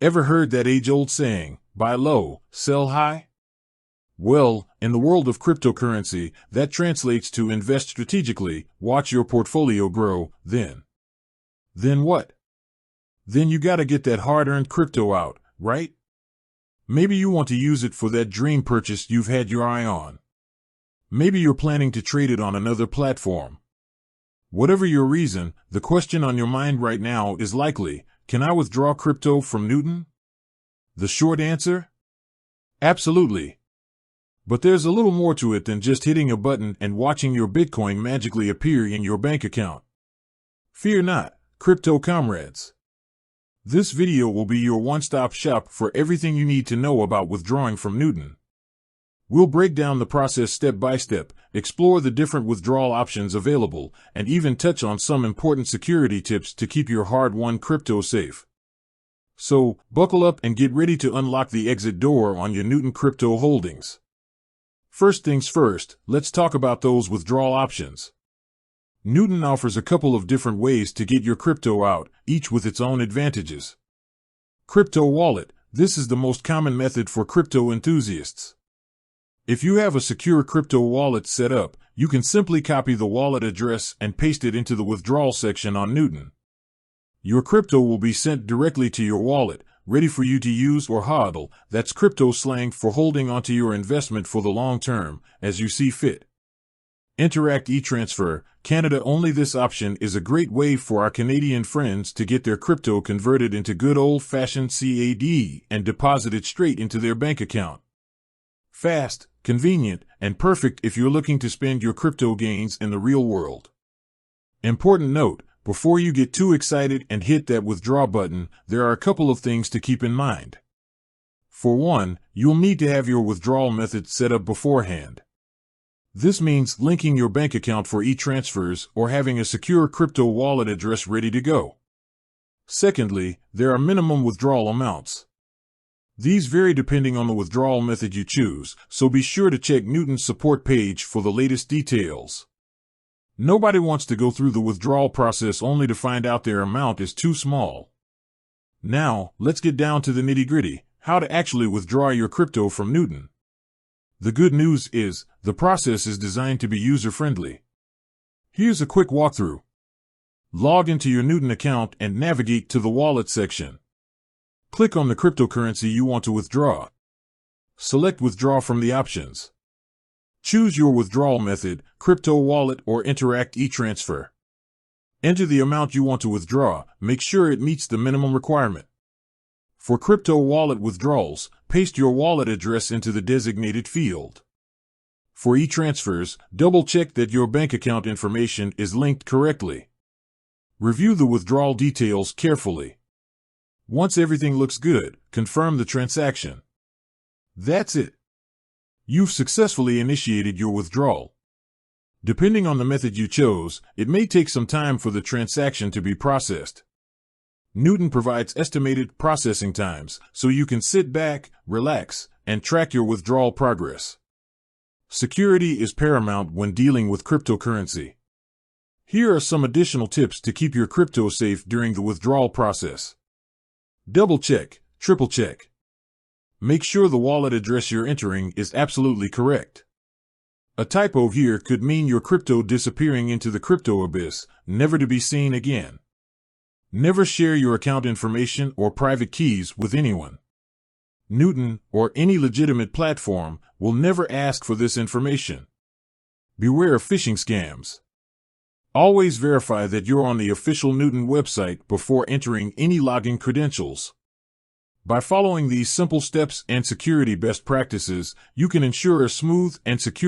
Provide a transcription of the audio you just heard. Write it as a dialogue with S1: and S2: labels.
S1: Ever heard that age-old saying, buy low, sell high? Well, in the world of cryptocurrency, that translates to invest strategically, watch your portfolio grow, then. Then what? Then you gotta get that hard-earned crypto out, right? Maybe you want to use it for that dream purchase you've had your eye on. Maybe you're planning to trade it on another platform. Whatever your reason, the question on your mind right now is likely, can I withdraw crypto from Newton? The short answer? Absolutely. But there's a little more to it than just hitting a button and watching your Bitcoin magically appear in your bank account. Fear not, crypto comrades. This video will be your one-stop shop for everything you need to know about withdrawing from Newton. We'll break down the process step by step, explore the different withdrawal options available, and even touch on some important security tips to keep your hard-won crypto safe. So, buckle up and get ready to unlock the exit door on your Newton crypto holdings. First things first, let's talk about those withdrawal options. Newton offers a couple of different ways to get your crypto out, each with its own advantages. Crypto wallet. This is the most common method for crypto enthusiasts. If you have a secure crypto wallet set up, you can simply copy the wallet address and paste it into the withdrawal section on Newton. Your crypto will be sent directly to your wallet, ready for you to use or hodl. That's crypto slang for holding onto your investment for the long term, as you see fit. Interact e-transfer, Canada only. This option is a great way for our Canadian friends to get their crypto converted into good old-fashioned CAD and deposited straight into their bank account. Fast, convenient, and perfect if you're looking to spend your crypto gains in the real world. Important note, before you get too excited and hit that withdraw button, there are a couple of things to keep in mind. For one, you'll need to have your withdrawal method set up beforehand. This means linking your bank account for e-transfers or having a secure crypto wallet address ready to go. Secondly, there are minimum withdrawal amounts. These vary depending on the withdrawal method you choose, so be sure to check Newton's support page for the latest details. Nobody wants to go through the withdrawal process only to find out their amount is too small. Now, let's get down to the nitty-gritty, how to actually withdraw your crypto from Newton. The good news is, the process is designed to be user-friendly. Here's a quick walkthrough. Log into your Newton account and navigate to the wallet section. Click on the cryptocurrency you want to withdraw. Select withdraw from the options. Choose your withdrawal method, crypto wallet or Interact e-transfer. Enter the amount you want to withdraw, make sure it meets the minimum requirement. For crypto wallet withdrawals, paste your wallet address into the designated field. For e-transfers, double-check that your bank account information is linked correctly. Review the withdrawal details carefully. Once everything looks good, confirm the transaction. That's it. You've successfully initiated your withdrawal. Depending on the method you chose, it may take some time for the transaction to be processed. Newton provides estimated processing times, so you can sit back, relax, and track your withdrawal progress. Security is paramount when dealing with cryptocurrency. Here are some additional tips to keep your crypto safe during the withdrawal process. Double-check, triple-check. Make sure the wallet address you're entering is absolutely correct. A typo here could mean your crypto disappearing into the crypto abyss, never to be seen again. Never share your account information or private keys with anyone. Newton, or any legitimate platform, will never ask for this information. Beware of phishing scams. Always verify that you're on the official Newton website before entering any login credentials. By following these simple steps and security best practices, you can ensure a smooth and secure